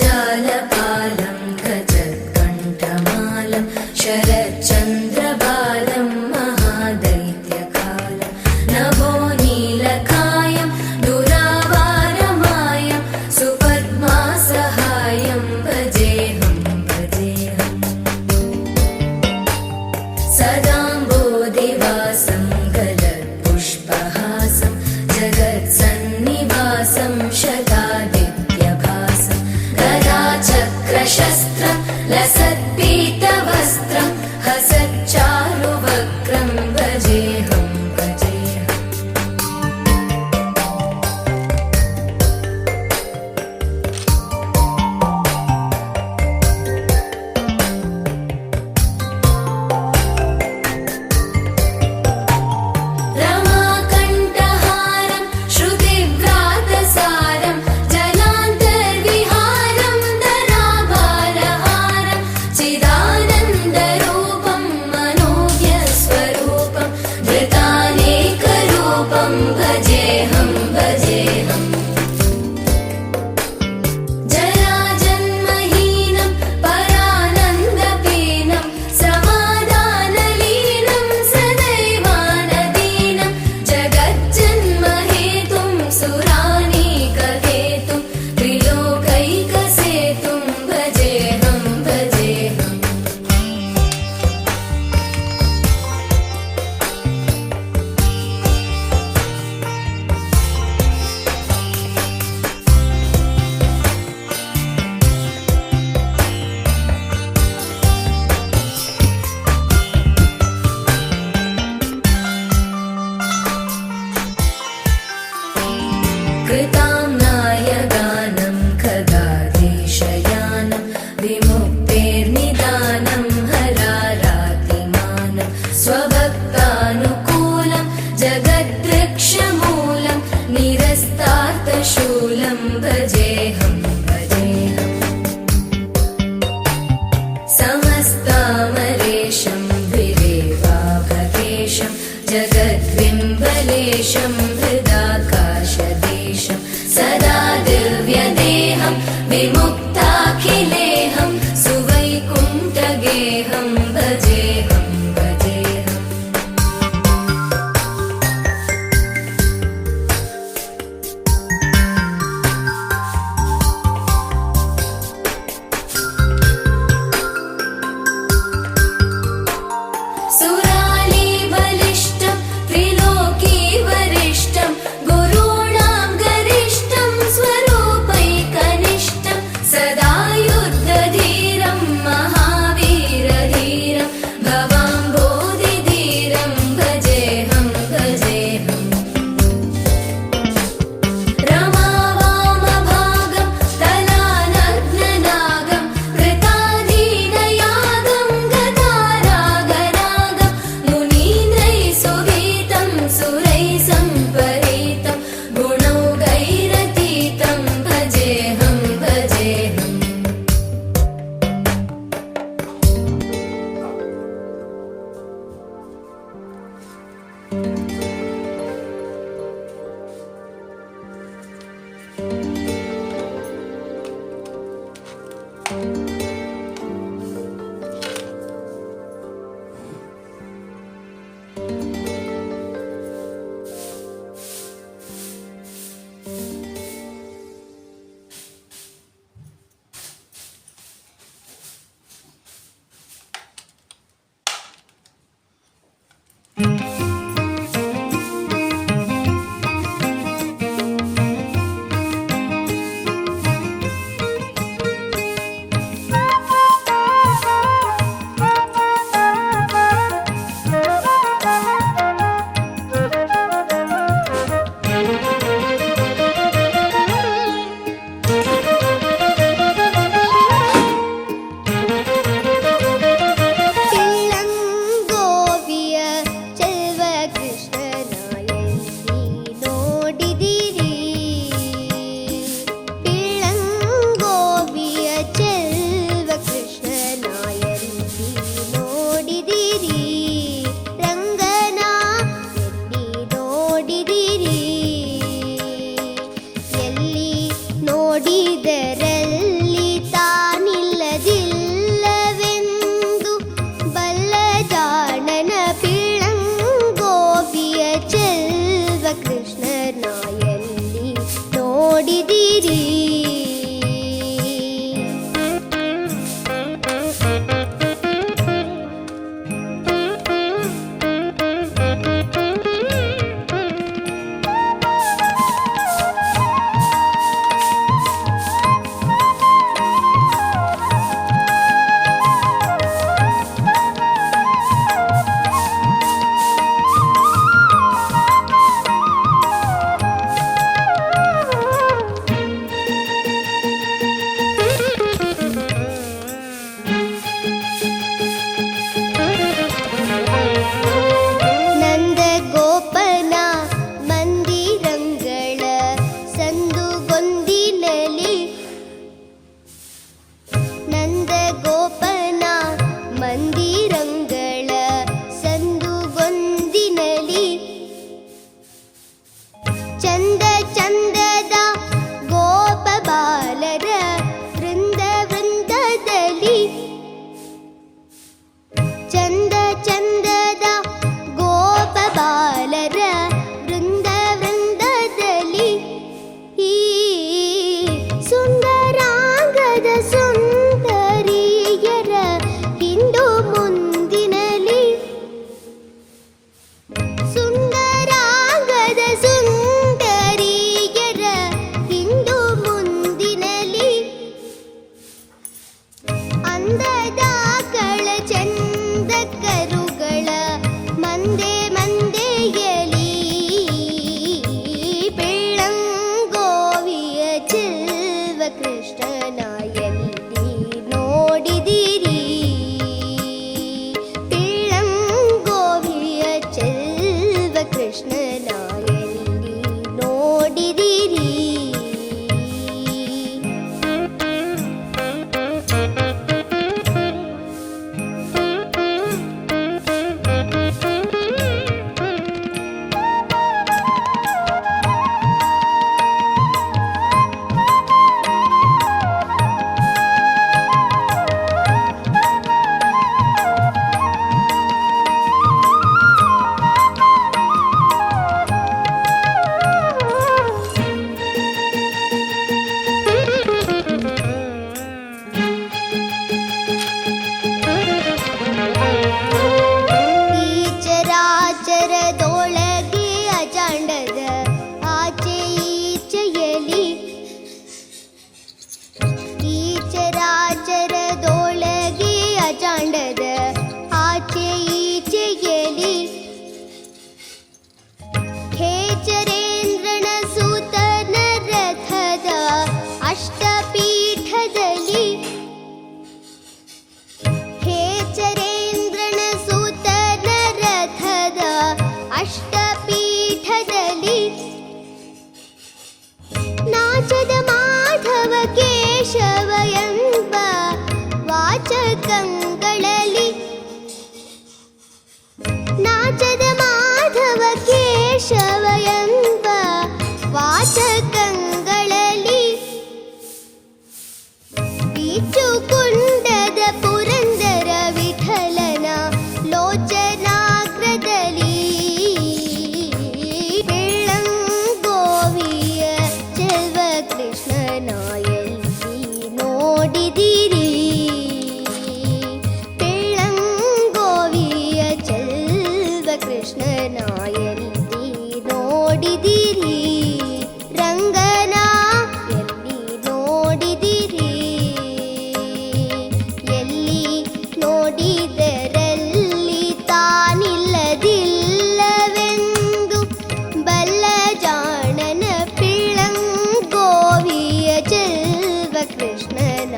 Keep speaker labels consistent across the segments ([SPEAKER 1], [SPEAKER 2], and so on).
[SPEAKER 1] जगज्जालपालं गजत्कण्ठमालं शरच्चन्द्रबालं महादैत्यकालं नभो नीलकायं दुरावारमायं सुपद्मासहायं भजेऽहं भजेऽहम् सदाम्बोधिवासं गलत्पुष्पहासं जगत्सन्निवासं शतादित्यभासं गदाचक्रशस्त्रं लसत्पीतवस्त्रं हसच्चारुवक्त्रं भजेऽहं भजेऽहम् रमाकण्ठहारं श्रुतिव्रातसारं जलान्तर्विहारं धराभारहारं चिदानन्दरूपं मनोज्ञस्वरूपं धृतानेकरूपं भजेऽहं भजेऽहम् जराजन्महीनं परानन्दपीनं समाधानलीनं सदैवानदीनं जगज्जन्महेतुं सुरानीकहेतुं त्रिलोकैकसेतुं भजेऽहं भजेऽहम् कृताम्नायगानं खगादेशयानं विमुक्तेर्निदानं हरारातिमानं स्वभक्तानुकूलं जगद्वृक्षमूलं निरस्तार्थशूलं भजेऽहं भजेऽहम् समस्तामरेशं विरेवाभकेशं जगद्विम्बलेशं हृदाकाशदेशं सदा दिव्यदेहं विमुक्ताखिलेहं सुवैकुण्ठगेहं भजेऽहं भजेऽहम् सुरालीबलिष्ठं त्रिलोकीवरिष्ठं गुरूणां गरिष्ठं स्वरूपैकनिष्ठं
[SPEAKER 2] ಈಚುಕುಂಡದ ಪುರಂದರ ವಿಠಲನ ಲೋಚನಾಗ್ರದಲ್ಲಿ ಬೆಳ್ಳಂಗೋವಿಯ ಚೆಲ್ವ ಕೃಷ್ಣನ ಎಲ್ಲಿ ನೋಡಿದಿರಿ? ಬೆಳ್ಳಂಗೋವಿಯ ಚೆಲ್ವ ಕೃಷ್ಣನ ಎಲ್ಲಿ ನೋಡಿದಿರಿ? ರಂಗನ ಎಲ್ಲಿ ನೋಡಿದಿರಿ? ಎಲ್ಲಿ ನೋಡಿದರಲ್ಲಿ ತಾನಿಲ್ಲದಿಲ್ಲವೆಂದು ಬಲ್ಲ ಜಾಣನ ಪಿಳ್ಳಂಗೋವಿಯ ಚೆಲ್ವ ಕೃಷ್ಣನ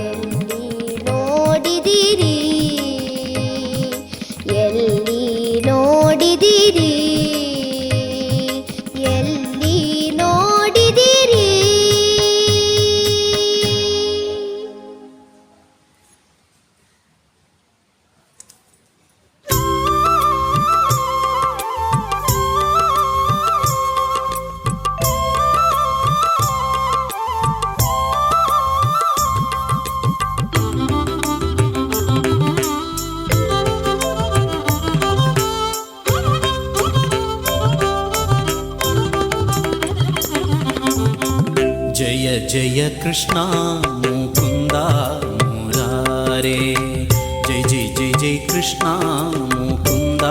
[SPEAKER 2] ಎಲ್ಲಿ ನೋಡಿದಿರಿ? ಎಲ್ಲಿ ನೋಡಿದಿರಿ? ಎಲ್ಲಿ ನೋಡಿದಿರಿ?
[SPEAKER 3] ಜಯ ಜಯ ಕೃಷ್ಣ ಮುಕುಂದ ಮುರಾರೇ, ಜಯ ಜಯ ಜಯ ಜಯ ಕೃಷ್ಣ ಮುಕುಂದ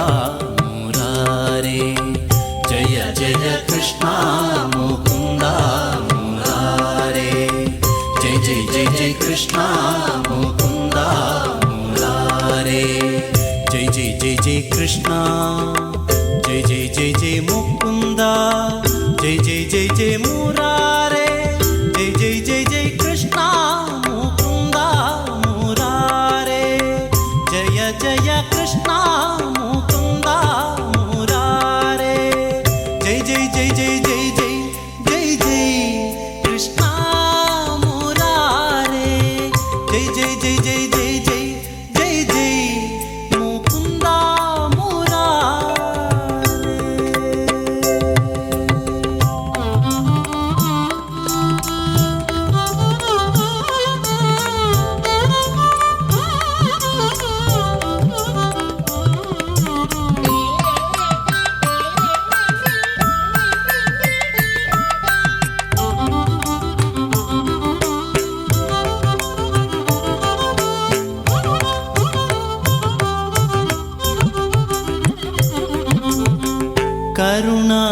[SPEAKER 3] ಮುರಾರೇ, ಜಯ ಜಯ ಕೃಷ್ಣ ಮುಕುಂದ ಮುರಾರೇ, ಜಯ ಜಯ ಜಯ ಜಯ ಕೃಷ್ಣ ಮುಕುಂದ ಮುರಾರೇ, ಜಯ ಜಯ ಜಯ ಜಯ ಕೃಷ್ಣ, ಜಯ ಜಯ ಜಯ ಜಯ ಮುಕುಂದ, ಜಯ ಜಯ ಜಯ ಜಯ ಮುರಾರೇ, ಜಯ ಜಯ ಜಯ ಜಯ ಕೃಷ್ಣ ಮುಕುಂದ ಮುರಾರೇ, ಜಯ ಜಯ ಕೃಷ್ಣ ಮುಕುಂದ ಮುರಾರೇ, ಜಯ ಜಯ ಜಯ ಜಯ ಜಯ ಜಯ ಜಯ ಜಯ ಕೃಷ್ಣ ಮುರಾರೇ, ಜಯ ಜಯ ಜಯ ಜಯ ಜಯ ಜಯ ಜಯ ಜಯ ಮುಕುಂದ ಮುರಾರೇ.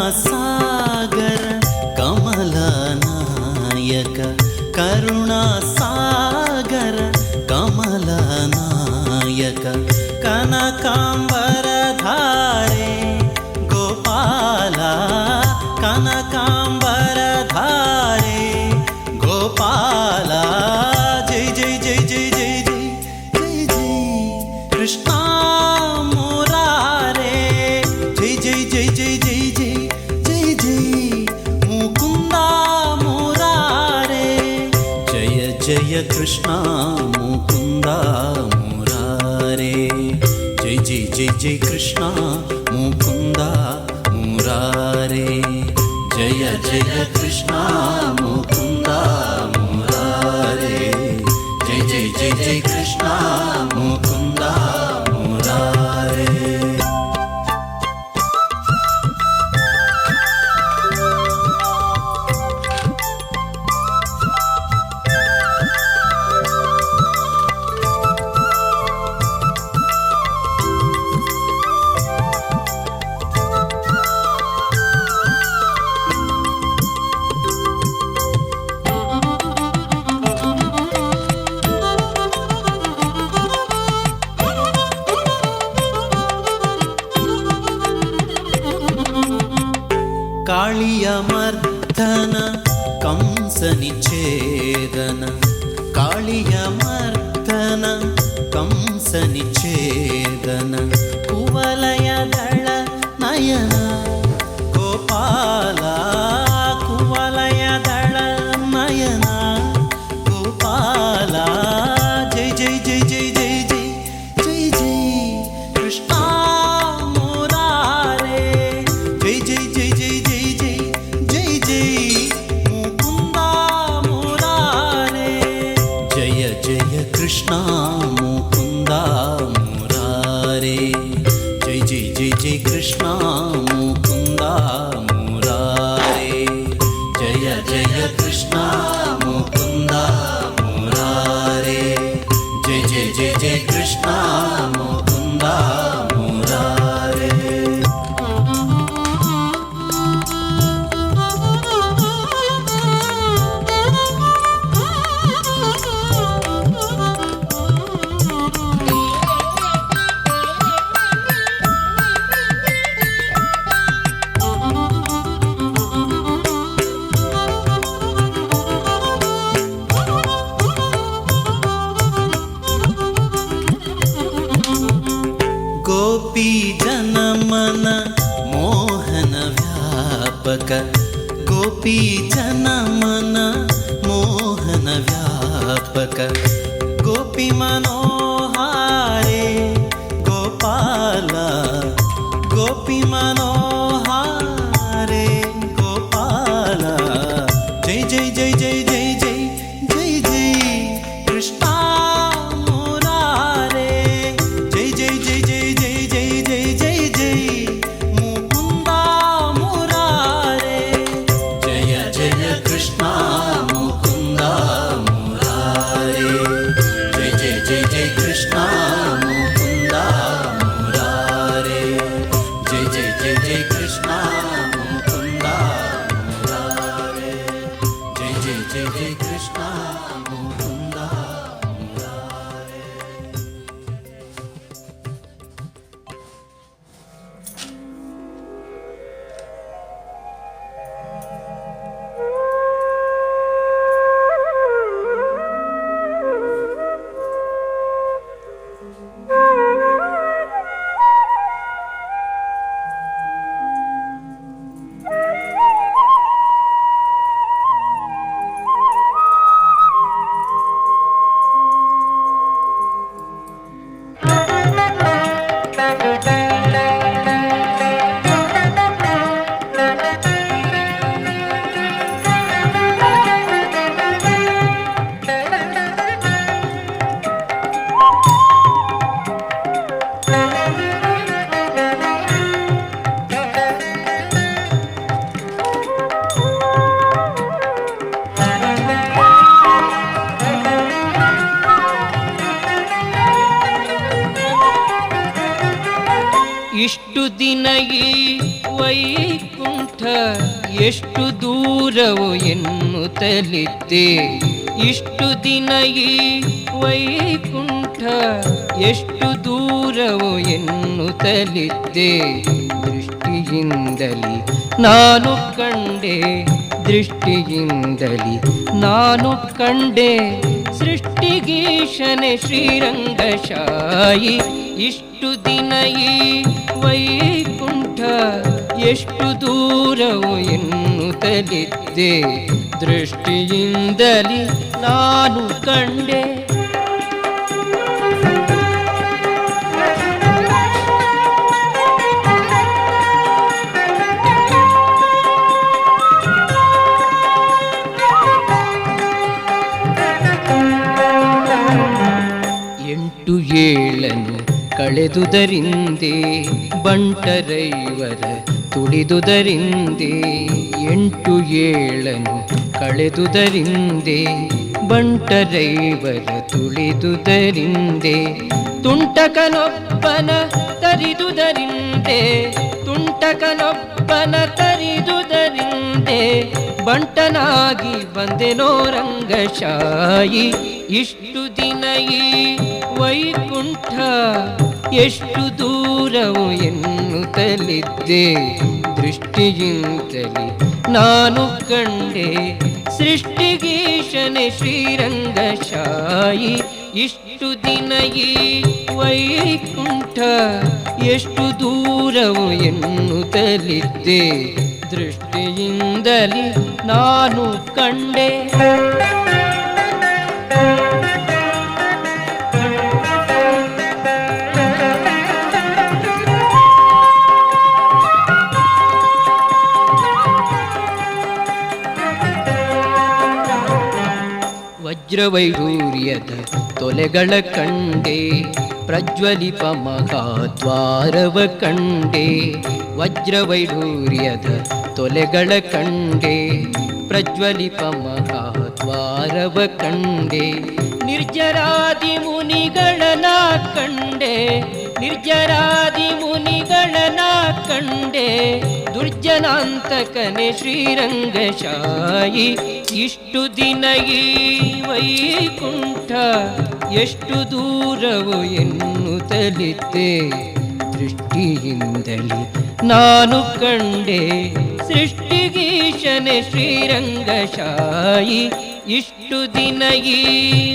[SPEAKER 3] ಕರುಣಾಸಾಗರ ಕಮಲನಾಯಕ, ಕರುಣಾಸಾಗರ ಕಮಲನಾಯಕ, ಕನಕಾಂಬರಧಾರೆ ಗೋಪಾಲ, ಕನಕಾಂಬರಧಾರೆ ಗೋಪಾಲ, ಜಯ ಜಯ ಜಯ ಜಯ ಜಯ ಜಯ ಜಯ ಜಯ ಕೃಷ್ಣ ಮುರಾರೇ, ಜಯ ಜಯ ಜಯ ಜಯ ಜಯ ಜಯ ಜಯ ಜಯ ಮುಕುಂದ ಮುರಾರೇ, ಜಯ ಜಯ ಕೃಷ್ಣ ಮುಕುಂದ ಮುರಾರೇ, ಜಯ ಜಯ ಜಯ ಜಯ ಕೃಷ್ಣ ಮುಕುಂದ ಮುರಾರೇ, ಜಯ ಜಯ ಕೃಷ್ಣ ಮುಕುಂದ ಮುರಾರೇ, ಜಯ ಜಯ ಜಯ ಜಯ ಕೃಷ್ಣ ಮುಕುಂದ ಮುರಾರೇ. ಕಾಳಿಯ ಮರ್ದನ ಕಂಸ ನಿಛೇದನ, ಕಾಳಿಯ ಮರ್ದನ ಕಂಸ ನಿಛೇದನ, ಕುವಲಯ ದಳ ನಯನ ಗೋಪಾಲ, ಕುವಲಯ ದಳ ನಯನ ಗೋಪಾಲ, ಜಯ ಜಯ ಜಯ ಜಯ ಜಯ ಜಯ ಜಯ ಜಯ ಕೃಷ್ಣ ಮುರಾರೇ, ಜಯ ಜಯ ಜಯ ಜಯ ಜಯ ಜಯ ಜಯ ಜಯ ಮುಕುಂದ ಮುರಾರೇ, ಜಯ ಜಯ ಕೃಷ್ಣ ಮುಕುಂದ ಮುರಾರೇ ಜೈ ಜೈ ಜೈ ಜೈ ಕೃಷ್ಣ ಮುಕುಂದ ಮುರಾರೇ ಜಯ ಜಯ ಕೃಷ್ಣ ಮುಕುಂದ ಮುರಾರೇ ಜೈ ಜೈ ಜೈ ಜೈ ಕೃಷ್ಣ ಮುಕುಂದ ಮುರಾರೇ. ಗೋಪಿ ಜನಮನ ಮೋಹನ ವ್ಯಾಪಕ ಗೋಪಿ ಜನಮನ ಮೋಹನ ವ್ಯಾಪಕ ಗೋಪಿ ಮನೋಹಾರೇ ಗೋಪಾಲ ಗೋಪಿ ಮನೋಹಾರೇ ಗೋಪಾಲ ಜೈ ಜೈ ಜೈ ಜೈ ಜೈ ಜೈ ಜೈ ಜೈ ಕೃಷ್ಣ ಮುರಾರೇ ಜೈ ಜೈ ಜೈ ಜೈ ಜೈ ಜೈ ಜೈ ಜೈ ಜೈ ಮುಕುಂದ ಮುರಾರೇ ಜಯ ಜಯ ಕೃಷ್ಣ ಮುಕುಂದ ಮುರಾರೇ ಜೈ ಜೈ ಜೈ ಜೈ ಕೃಷ್ಣ ಮುಕುಂದ ಮುರಾರೇ ಜೈ ಜೈ ಜೈ ಜೈ ಕೃಷ್ಣ ಮುಕುಂದ ಮುರಾರೇ ಜೈ ಜೈ ಜೈ ಜೈ ಕೃಷ್ಣ ಮುಕುಂದ ಮುರಾರೇ.
[SPEAKER 4] ಇಷ್ಟು ದಿನ ಈ ವೈಕುಂಠ ಎಷ್ಟು ದೂರವು ಎನ್ನುತ್ತಲಿದ್ದೆ ಇಷ್ಟು ದಿನ ಈ ವೈಕುಂಠ ಎಷ್ಟು ದೂರವು ಎನ್ನುತ್ತಲಿದ್ದೆ ದೃಷ್ಟಿಯಿಂದಲಿ ನಾನು ಕಂಡೆ ದೃಷ್ಟಿಯಿಂದಲಿ ನಾನು ಕಂಡೆ ಸೃಷ್ಟಿಗೀಶನೆ ಶ್ರೀರಂಗಶಾಯಿ ಇಷ್ಟು ದಿನ ಈ ವೈಕುಂಠ ಎಷ್ಟು ದೂರವು ಎನ್ನುತ್ತಲಿದ್ದೆ ದೃಷ್ಟಿಯಿಂದಲಿ ನಾನು ಕಂಡೆ ಎಂಟು ಏಳನು ಕಳೆದುದರಿಂದೆ ಬಂಟರೈವರ ತುಳಿದುದರಿಂದೆ ಎಂಟು ಏಳನು ಕಳೆದುದರಿಂದೆ ಬಂಟರೈವರ ತುಳಿದುದರಿಂದೆ ತುಂಟಕನೊಬ್ಬನ ತರಿದುದರಿಂದೆ ತುಂಟಕನೊಬ್ಬನ ತರಿದುದರಿಂದೆ ಬಂಟನಾಗಿ ಬಂದೆನೋ ರಂಗಶಾಯಿ ಇಷ್ಟು ದಿನ ಈ ವೈಕುಂಠ ಎಷ್ಟು ದೂರವು ಎನ್ನುತ್ತಲಿದ್ದೆ ದೃಷ್ಟಿಯಿಂದಲಿ ನಾನು ಕಂಡೆ ಸೃಷ್ಟಿಗೀಶನೆ ಶ್ರೀರಂಗಶಾಯಿ ಇಷ್ಟು ದಿನ ಈ ವೈಕುಂಠ ಎಷ್ಟು ದೂರವು ಎನ್ನುತ್ತಲಿದ್ದೆ ದೃಷ್ಟಿಯಿಂದಲಿ ನಾನು ಕಂಡೆ ವಜ್ರವೈಡೂರ್ಯದ ತೊಲೆಗಳ ಕಂಡೆ ಪ್ರಜ್ವಲಿಪ ಮಹಾದ್ವಾರವ ಕಂಡೆ ವಜ್ರವೈಡೂರ್ಯದ ತೊಲೆಗಳ ಕಂಡೆ ಪ್ರಜ್ವಲಿಪ ಮಹಾದ್ವಾರವ ಕಂಡೆ ನಿರ್ಜರಾದಿ ಮುನಿಗಳನ ಕಂಡೆ ನಿರ್ಜರಾದಿ ಮುನಿಗಳನ ಕಂಡೆ ದುರ್ಜನಾಂತಕನೆ ಶ್ರೀರಂಗಶಾಯಿ ಇಷ್ಟು ದಿನ ಈ ವೈಕುಂಠ ಎಷ್ಟು ದೂರವು ಎನ್ನುತ್ತಲಿದ್ದೆ ದೃಷ್ಟಿಯಿಂದಲೇ ನಾನು ಕಂಡೆ ಸೃಷ್ಟಿಗೀಶನೆ ಶ್ರೀರಂಗಶಾಯಿ ಇಷ್ಟು ದಿನ ಈ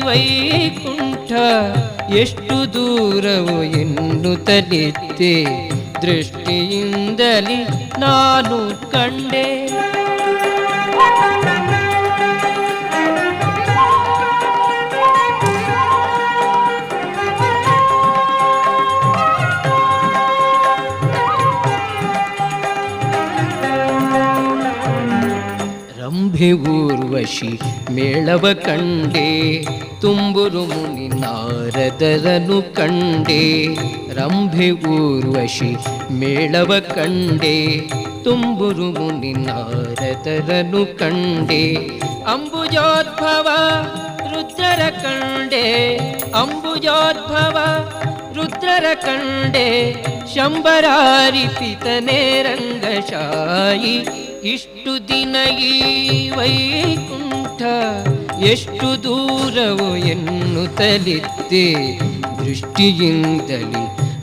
[SPEAKER 4] ವೈಕುಂಠ ಎಷ್ಟು ದೂರವು ಎನ್ನುತ್ತಲಿದ್ದೆ ದೃಷ್ಟಿಯಿಂದಲೇ ನಾನು ಕಂಡೆ ರಂಭೆ ಊರ್ವಶಿ ಮೇಳವ ಕಂಡೆ ತುಂಬುರು ಮುನಿ ನಾರದರನು ಕಂಡೆ ರಂಭೆ ಊರ್ವಶಿ ಮೇಳವ ಕಂಡೆ ತುಂಬುರು ಮುನಿ ನಾರದರನು ಕಂಡೆ ಅಂಬುಜೋದ್ಭವ ರುದ್ರರ ಕಂಡೆ ಅಂಬುಜೋದ್ಭವ ರುದ್ರರ ಕಂಡೆ ಶಂಬರಾರಿಪಿತನೇ ರಂಗಶಾಯಿ ಇಷ್ಟು ದಿನ ಈ ವೈಕುಂಠ ಎಷ್ಟು ದೂರವು ಎನ್ನುತ್ತಲಿದ್ದೆ ದೃಷ್ಟಿಯಿಂದಲೇ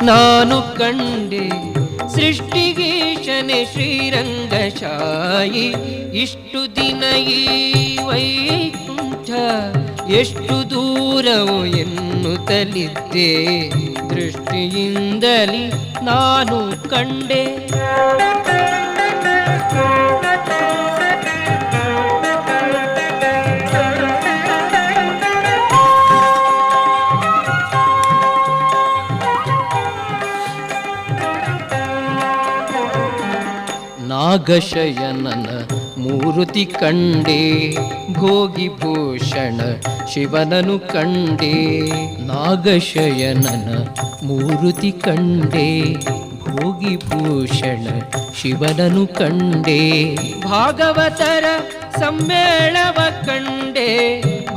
[SPEAKER 4] ನಾನು ಕಂಡೆ ಸೃಷ್ಟಿಗೀಶನೆ ಶ್ರೀರಂಗಶಾಯಿ ಇಷ್ಟು ದಿನ ಈ ವೈಕುಂಠ ಎಷ್ಟು ದೂರವು ಎನ್ನುತ್ತಲಿದ್ದೆ ದೃಷ್ಟಿಯಿಂದಲೇ ನಾನು ಕಂಡೆ ನಾಗಶಯನನ ಮೂರುತಿ ಕಂಡೆ ಭೋಗಿಭೂಷಣ ಶಿವನನು ಕಂಡೆ ನಾಗಶಯನನ ಮೂರುತಿ ಕಂಡೆ ಭೋಗಿಭೂಷಣ ಶಿವನನು ಕಂಡೆ ಭಾಗವತರ ಸಮ್ಮೇಳವ ಕಂಡೆ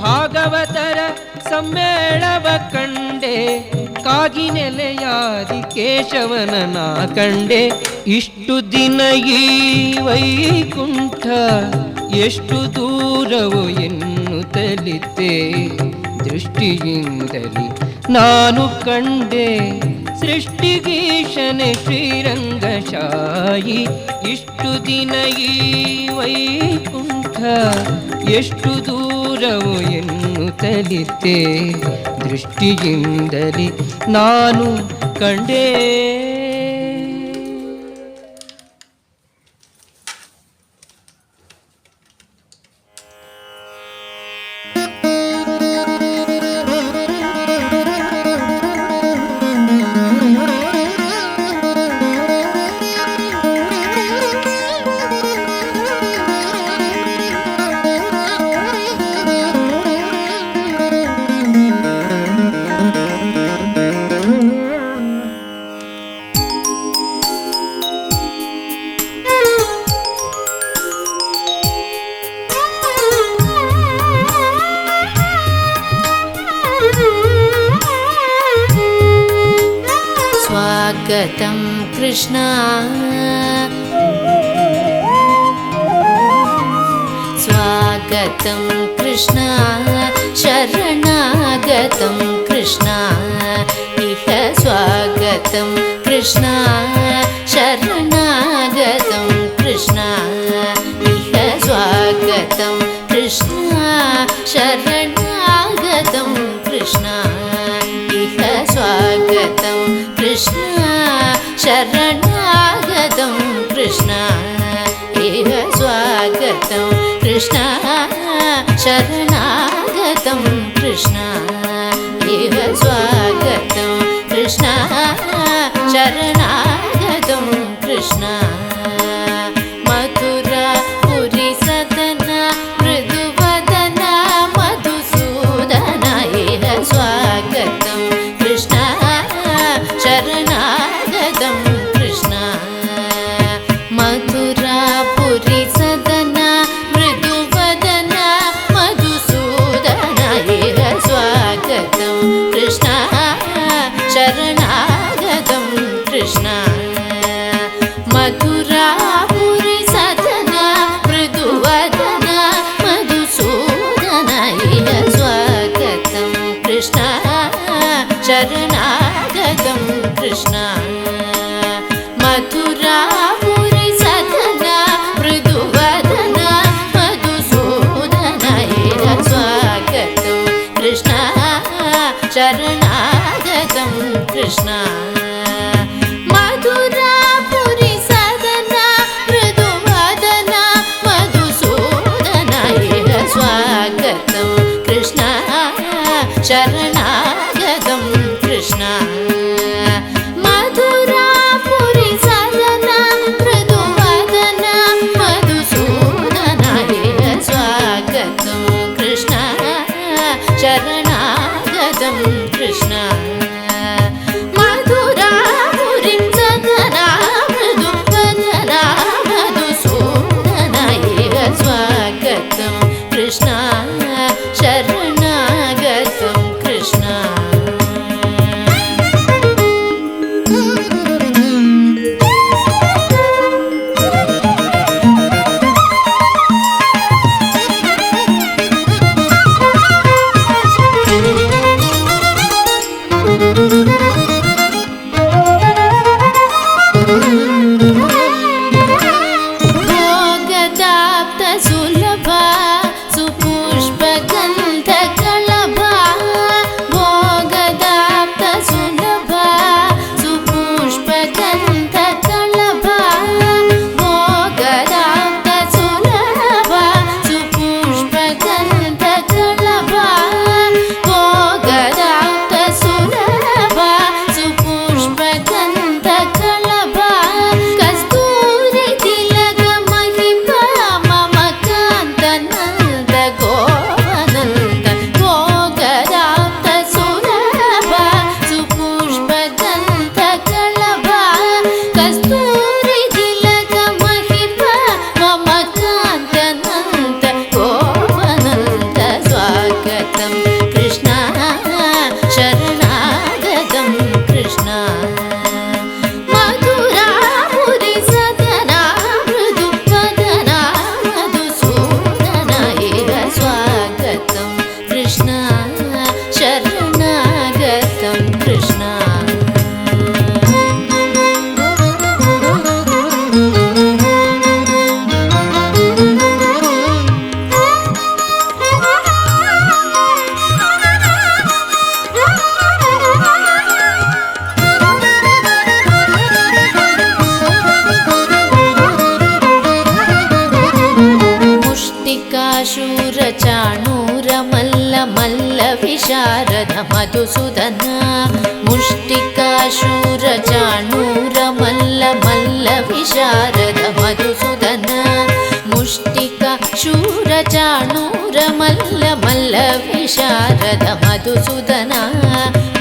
[SPEAKER 4] ಭಾಗವತರ ಸಮ್ಮೇಳವ ಕಂಡೆ ಕಾಗಿ ನೆಲೆಯಾದಿ ಕೇಶವನನ ಕಂಡೆ ಇಷ್ಟು ದಿನ ಈ ವೈಕುಂಠ ಎಷ್ಟು ದೂರವು ಎನ್ನುತ್ತಲಿದ್ದೆ ದೃಷ್ಟಿಯಿಂದಲೇ ನಾನು ಕಂಡೆ ಸೃಷ್ಟಿಗೀಶನೆ ಶ್ರೀರಂಗಶಾಯಿ ಇಷ್ಟು ದಿನ ಈ ವೈಕುಂಠ ಎಷ್ಟು ದೂರವು ಎನ್ನುತ್ತಲಿದ್ದೆ ದೃಷ್ಟಿಯಿಂದಲೇ ನಾನು ಕಂಡೆ
[SPEAKER 1] स्वागतं कृष्णा स्वागतं कृष्णा शरणागतं कृष्णा इह स्वागतं कृष्णा शरणागतं कृष्णा इह स्वागतं कृष्णा शरणागतं कृष्णा इह स्वागतं कृष्णा शरणागतं कृष्णा इह स्वागतं कृष्णा शरणागतं कृष्णा इह स्वागतं कृष्णा शरणागतं कृष्णा मथुरा पुरी सदना मृदुवदना मधुसूदना शरणागतं कृष्ण मथुरापुरी सदना मृदुवदना मधुसूदना स्वागतं कृष्ण शरणागतं कृष्ण मधुरापुरी सदना मृदुवदना मधुसूदना स्वागतं कृष्ण शरणागतं कृष्ण मधुरापुरी सदना मृदुवदना मधुसूदना स्वागतं कृष्ण शरणागतं कृष्ण मधुरापुरी सदना मृदुवदना मधुसूदना स्वागतं कृष्ण शरणागतं कृष्ण भोगदाप्त सुलभा सुपुष्पगन्धकलभा भोगदाप्त सुलभा सुपुष्पगन्धकलभा भोगदाप्त सुलभा सुपुष्पगन्धकलभा भोगदाप्त सुलभा सुपुष्पगन्धकलभा कस्तूरी तिलक महिमा मम कान्तनन्द गोवनन्द भोगदाप्त सुलभा सुपुष्पगन्धकलभा कस्तूरी तिलक महिमा मम कान्तनन्द गोवनन्द स्वागतं कृष्ण शरणागतं कृष्ण मधुरापुरी सदना मृदुवदना मधुसूदना स्वागतं कृष्ण शरणागतं कृष्ण मुष्टिकाशूरचाणूरमल्ल मल्ल विशारद मधुसूदन मुष्टिकाशूरचाणूरमल्ल मल्ल विशारद मधुसूदन मुष्टिकाशूरचाणूरमल्ल मल्ल विशारद मधुसूदन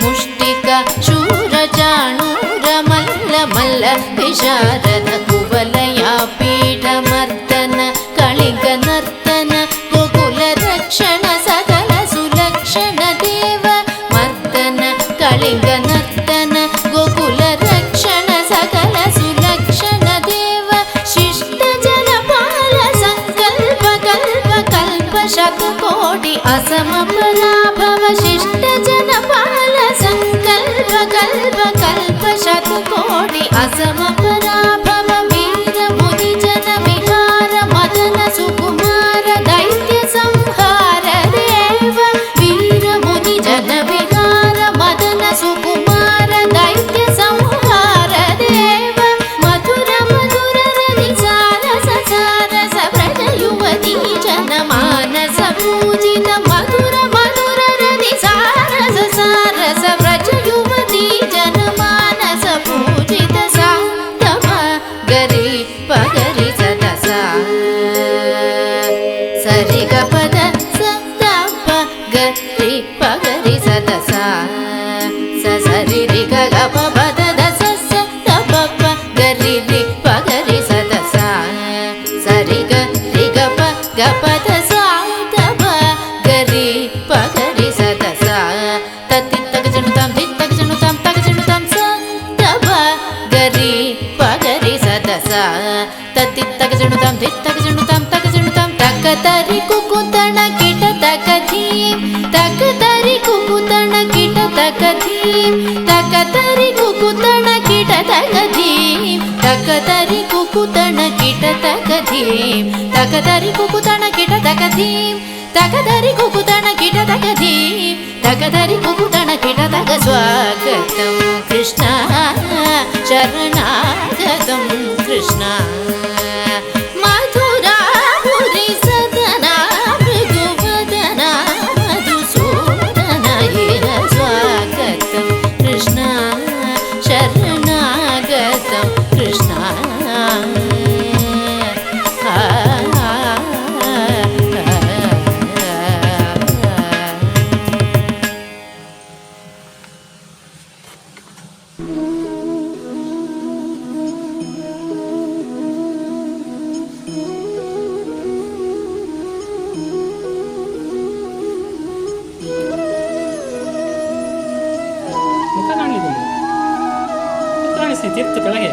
[SPEAKER 1] मुष्टिकाशूरचाणूरमल्ल मल्ल विशारद कुवलया पीठमर्दन कलिंग नर्तन गोकुल रक्षण सकल सुलक्षण देव मर्दन कलिंग नर्तन गोकुल रक्षण सकल सुलक्षण देव शिष्ट जनपाल संकल्प कल्प कल्प शतकोटि असम पराभव शिष्ट जनपाल संकल्प कल्प कल्प शतकोटि असम पराभव वीर मुनि जन विहार मदन सुकुमार दैत्य संहार देव वीर मुनि जन विहार मदन सुकुमार दैत्य संहार देव मधुर मधुर रनिसारस सारस व्रज युवती जन मानस पूजित मधुर मधुर रनिसारस सारस व्रज युवती जन मानस पूजित सातम गरी पगरि सदसा सरि ग पद सप्तप गरि पगरि सदसा स सरि रि ग ग प पद दस स तप प गरि रि पगरि सदसा सरि ग रि ग प ग पद सा तप गरि पगरि सदसा तति तग जनुतां ति तग जनुतां तग जनुतां स तप गरि पगरि सदसा तति तग जनुतां ति तग जनुतां तग जनुतां तक तरि कुकुतण किट तक धी तक तरि कुकुतण किट तक ತಕಧೀಂ ತಕತರಿ ಕುಕುತಣ ಕಿಟ ತಕಧೀಂ ತಕತರಿ ಕುಕುತಣ ಕಿಟ ತಕಧೀಂ ತಕತರಿ ಕುಕುತಣ ಕಿಟ ತಕಧೀಂ ತಕತರಿ ಕುಕುತಣ ಕಿಟ ತಕಧೀಂ ತಕತರಿ ಕುಕುತಣ ಕಿಟ ತಕ ಸ್ವಾಗತಂ ಕೃಷ್ಣ ಶರಣಾಗತಂ ಕೃಷ್ಣ ಮಧುರಾಪುರಿ ಸದನ ಮೃದುವದನ ಮಧುಸೂದನ ಹಿರ ಸ್ವಾಗತಂ ಕೃಷ್ಣ ಶರಣಾಗತಂ ಕೃಷ್ಣ
[SPEAKER 5] ಮುಖ ಕಾಣಲಿಲ್ಲ ಕಾಣಿಸಿ ತೀರ್ಥ ಕೆಳಗೆ